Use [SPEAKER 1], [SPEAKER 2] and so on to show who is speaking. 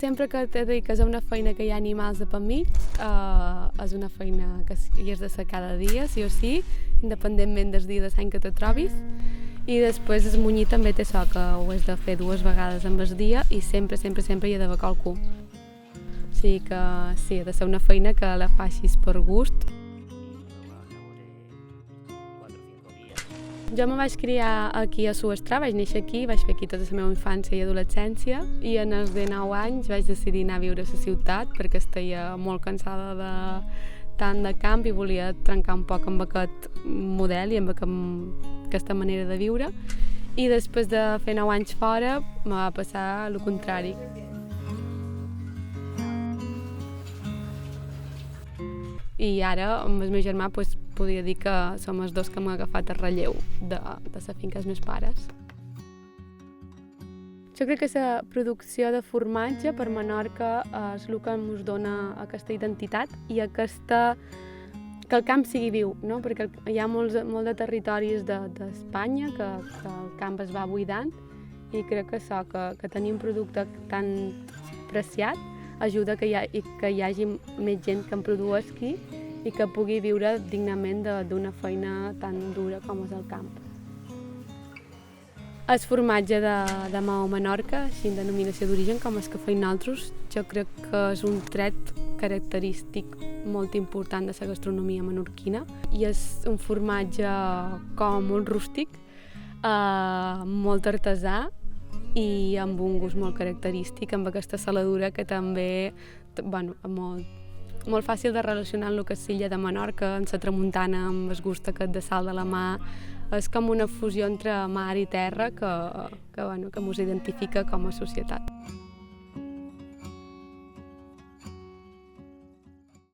[SPEAKER 1] Sempre que te dediques a una feina que hi ha animals de per mig, és una feina que hi has de ser cada dia, sí o sí, independentment del dia de l'any que te trobis. I després el munyir també té això, que ho has de fer 2 vegades en el dia i sempre hi ha d'haver qualcú. O sigui que sí, ha de ser una feina que la facis per gust. Jo me vaig criar aquí a Suestrà, vaig néixer aquí, vaig fer aquí tota la meva infància i adolescència i en els 19 anys vaig decidir anar a viure a la ciutat perquè estava molt cansada tant de camp i volia trencar un poc amb aquest model i amb aquesta manera de viure. I després de fer 9 anys fora me va passar el contrari. I ara, amb el meu germà, podria dir que som els dos que hem agafat el relleu de la finca dels meus pares. Jo crec que la producció de formatge per Menorca és el que ens dona aquesta identitat i que el camp sigui viu, no? Perquè hi ha molt de territoris d'Espanya que el camp es va buidant i crec que això, que tenir un producte tan preciat ajuda que hi hagi més gent que en produeixi i que pugui viure dignament d'una feina tan dura com és el camp. El formatge de Maó Menorca, així en denominació d'origen, com el que feim nosaltres, jo crec que és un tret característic molt important de la gastronomia menorquina i és un formatge com molt rústic, molt artesà i amb un gust molt característic, amb aquesta saladura que també, molt fàcil de relacionar amb el que és l'illa de Menorca, amb la tramuntana, amb el gust aquest de sal de la mà. És com una fusió entre mar i terra que ens identifica com a societat.